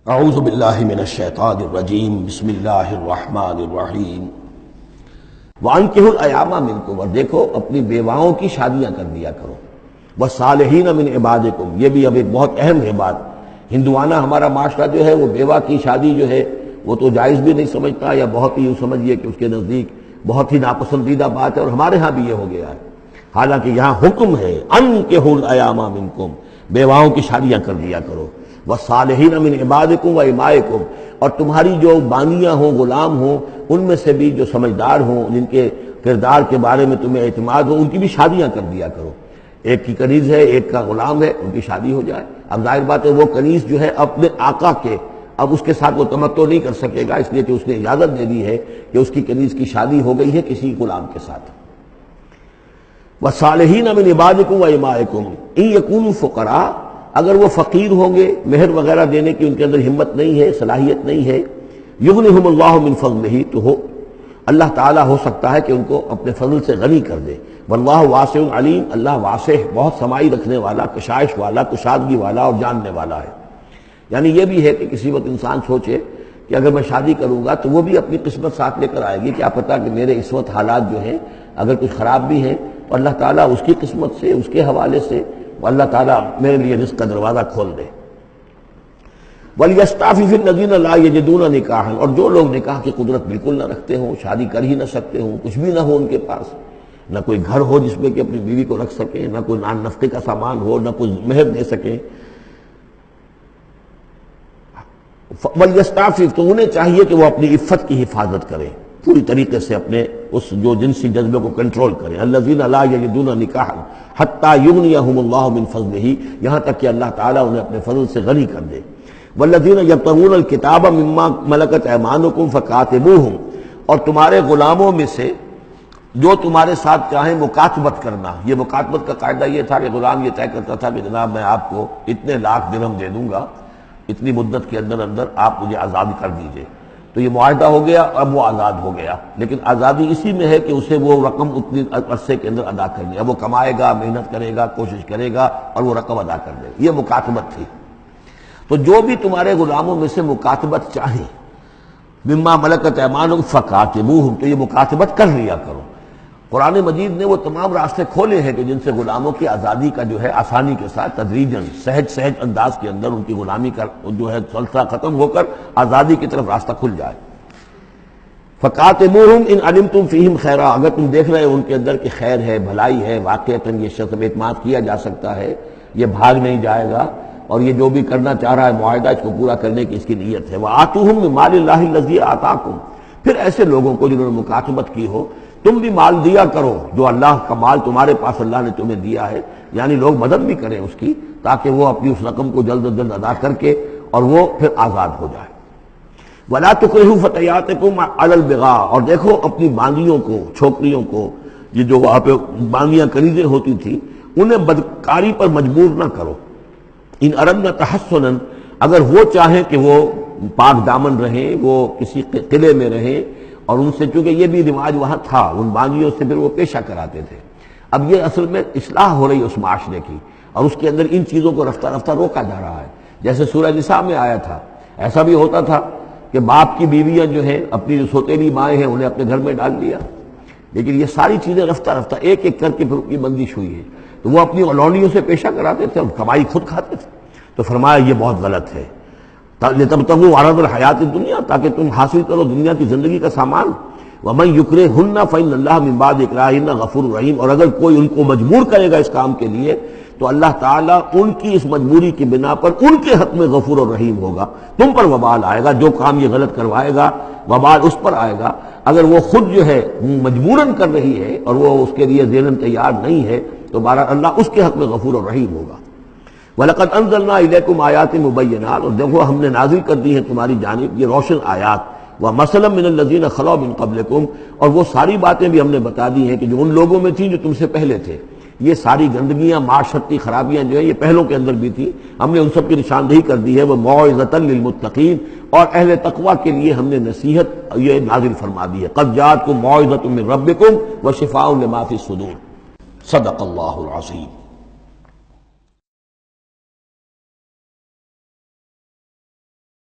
اعوذ باللہ من الشیطان الرجیم بسم اللہ الرحمن الرحیم وانکحوا الایام منکم، اور دیکھو اپنی بیواؤں کی شادیاں کر دیا کرو، والصالحین من عبادکم، یہ بھی اب ایک بہت اہم ہے بات۔ ہندوانہ ہمارا معاشرہ جو ہے وہ بیوہ کی شادی جو ہے وہ تو جائز بھی نہیں سمجھتا، یا بہت ہی یوں سمجھیے کہ اس کے نزدیک بہت ہی ناپسندیدہ بات ہے، اور ہمارے ہاں بھی یہ ہو گیا ہے۔ حالانکہ یہاں حکم ہے انکحوا الایام منکم، بیواؤں کی شادیاں کر دیا کرو، والصالحین من عبادکم و امائکم، اور تمہاری جو بانیاں ہوں، غلام ہوں، ان میں سے بھی جو سمجھدار ہوں، جن کے کردار کے بارے میں تمہیں اعتماد ہو، ان کی بھی شادیاں کر دیا کرو۔ ایک کی کنیز ہے، ایک کا غلام ہے، ان کی شادی ہو جائے۔ اب ظاہر بات ہے وہ کنیز جو ہے اپنے آقا کے، اب اس کے ساتھ وہ تمتع نہیں کر سکے گا، اس لیے کہ اس نے اجازت دے دی ہے کہ اس کی کنیز کی شادی ہو گئی ہے کسی غلام کے ساتھ۔ والصالحین من عبادکم و امائکم ان یکونوا فقراء، اگر وہ فقیر ہوں گے، مہر وغیرہ دینے کی ان کے اندر ہمت نہیں ہے، صلاحیت نہیں ہے، یغنہم اللہ من فضلہ، تو ہو اللہ تعالیٰ ہو سکتا ہے کہ ان کو اپنے فضل سے غنی کر دے۔ واللہ واسع علیم، اللہ واسع بہت سمائی رکھنے والا، کشائش والا، کشادگی والا اور جاننے والا ہے۔ یعنی یہ بھی ہے کہ کسی وقت انسان سوچے کہ اگر میں شادی کروں گا تو وہ بھی اپنی قسمت ساتھ لے کر آئے گی، کیا پتہ کہ میرے اس وقت حالات جو ہیں اگر کچھ خراب بھی ہیں تو اللہ تعالیٰ اس کی قسمت سے، اس کے حوالے سے اللہ تعالیٰ میرے لیے رزق کا دروازہ کھول دے۔ وَلْيَسْتَعْفِفِ الَّذِينَ لَا يَجِدُونَ نِكَاحًا، اور جو لوگ نکاح کی قدرت بالکل نہ رکھتے ہوں، شادی کر ہی نہ سکتے ہوں، کچھ بھی نہ ہو ان کے پاس، نہ کوئی گھر ہو جس میں کہ اپنی بیوی کو رکھ سکیں، نہ کوئی نان نفقے کا سامان ہو، نہ کوئی مہر دے سکیں، وَلْيَسْتَعْفِفْ، تو انہیں چاہیے کہ وہ اپنی عفت کی حفاظت کریں، پوری طریقے سے اپنے اس جو جنسی جذبے کو کنٹرول کریں۔ الذین لا یجدون نکاحا حتی یغنیہم اللہ من فضلہ، یہاں تک کہ اللہ تعالیٰ انہیں اپنے فضل سے غنی کر دے۔ والذین یبتغون الکتاب مما ملکت ایمانکم فکاتبوہم، اور تمہارے غلاموں میں سے جو تمہارے ساتھ چاہیں مکاتبت کرنا۔ یہ مکاتبت کا قاعدہ یہ تھا کہ غلام یہ طے کرتا تھا کہ جناب میں آپ کو اتنے لاکھ درہم دے دوں گا، اتنی مدت کے اندر اندر آپ مجھے آزاد کر دیجئے، تو یہ معاہدہ ہو گیا، اب وہ آزاد ہو گیا۔ لیکن آزادی اسی میں ہے کہ اسے وہ رقم اتنی عرصے کے اندر ادا کرنی ہے، وہ کمائے گا، محنت کرے گا، کوشش کرے گا اور وہ رقم ادا کر دے گا۔ یہ مکاتبت تھی۔ تو جو بھی تمہارے غلاموں میں سے مکاتبت چاہیں، مما ملکت ایمانکم فکاتبوہم، تو یہ مکاتبت کر لیا کرو۔ قرآن مجید نے وہ تمام راستے کھولے ہیں کہ جن سے غلاموں کی آزادی کا جو ہے آسانی کے ساتھ تدریجاً سہج انداز کے اندر ان کی غلامی کا جو ہے سلسلہ ختم ہو کر آزادی کی طرف راستہ کھل جائے۔ فَقَاتِبُوهُمْ إِنْ عَلِمْتُمْ فِيهِمْ خَيْرًا، اگر تم دیکھ رہے ہو ان کے اندر کہ خیر ہے، بھلائی ہے، واقعتاً یہ شخص پہ اعتماد کیا جا سکتا ہے، یہ بھاگ نہیں جائے گا، اور یہ جو بھی کرنا چاہ رہا ہے معاہدہ اس کو پورا کرنے کی اس کی نیت ہے۔ وَآتُوهُمْ مِنْ مَالِ اللَّهِ الَّذِي آتَاكُمْ، پھر ایسے لوگوں کو جنہوں نے مکاتبت کی ہو تم بھی مال دیا کرو، جو اللہ کا مال تمہارے پاس اللہ نے تمہیں دیا ہے، یعنی لوگ مدد بھی کریں اس کی، تاکہ وہ اپنی اس رقم کو جلد از جلد ادا کر کے اور وہ پھر آزاد ہو جائے۔ وَلَا تُكْرِهُوا فَتَيَاتِكُمْ عَلَى الْبِغَاءِ، اور دیکھو اپنی بانگیوں کو، چھوکریوں کو، یہ جو وہاں پہ بانگیاں کنیزیں ہوتی تھیں، انہیں بدکاری پر مجبور نہ کرو۔ ان اردنا تحسنا، اگر وہ چاہیں کہ وہ پاک دامن رہیں، وہ کسی قلعے میں رہیں، اور ان سے چونکہ یہ بھی رواج وہاں تھا، ان بانگیوں سے پھر وہ پیشہ کراتے تھے۔ اب یہ اصل میں اصلاح ہو رہی ہے اس معاشرے کی، اور اس کے اندر ان چیزوں کو رفتہ رفتہ روکا جا رہا ہے۔ جیسے سورہ نساء میں آیا تھا، ایسا بھی ہوتا تھا کہ باپ کی بیویاں جو ہیں، اپنی جو سوتیلی مائیں ہیں، انہیں اپنے گھر میں ڈال دیا، لیکن یہ ساری چیزیں رفتہ رفتہ ایک ایک کر کے پھر ان کی بندش ہوئی ہے، تو وہ اپنی اولونیوں سے پیشہ کراتے تھے اور کمائی خود کھاتے تھے۔ تو فرمایا یہ بہت غلط ہے، لِتَبْتَغُوا عَرَضَ الْحَيَاةِ الدُّنْيَا، تاکہ تم حاصل کرو دنیا کی زندگی کا سامان۔ وَمَنْ يُكْرِهُنَّ فَإِنَّ اللَّهَ مِنْ بَعْدِ إِكْرَاهِهِنَّ غَفُورٌ رَحِيمٌ، اور اگر کوئی ان کو مجبور کرے گا اس کام کے لیے تو اللہ تعالیٰ ان کی اس مجبوری کی بنا پر ان کے حق میں غفور اور رحیم ہوگا۔ تم پر وبال آئے گا، جو کام یہ غلط کروائے گا وبال اس پر آئے گا۔ اگر وہ خود جو ہے مجبوراً کر رہی ہے اور وہ اس کے لیے ذہناً تیار نہیں ہے تو بہرحال اللہ اس کے حق میں غفور اور رحیم ہوگا۔ وَلَقَدْ أَنزَلْنَا إِلَيْكُمْ آيَاتٍ مُبَيِّنَاتٍ، اور دیکھو ہم نے نازل کر دی ہیں تمہاری جانب یہ روشن آیات، وَمَثَلًا مِّنَ الَّذِينَ خَلَوْا مِن قَبْلِكُمْ، اور وہ ساری باتیں بھی ہم نے بتا دی ہیں کہ جو ان لوگوں میں تھیں جو تم سے پہلے تھے۔ یہ ساری گندگیاں، معاشرتی خرابیاں جو ہیں یہ پہلوں کے اندر بھی تھیں، ہم نے ان سب کی نشاندہی کر دی ہے۔ وَمَوْعِظَةً لِّلْمُتَّقِينَ، اور اہل تقویٰ کے لیے ہم نے نصیحت یہ نازل فرما دی ہے۔ قَدْ جَاءَتْكُم مَّوْعِظَةٌ مِّن رَّبِّكُمْ وَشِفَاءٌ لِّمَا فِي الصُّدُورِ۔ صدق اللہ العظیم۔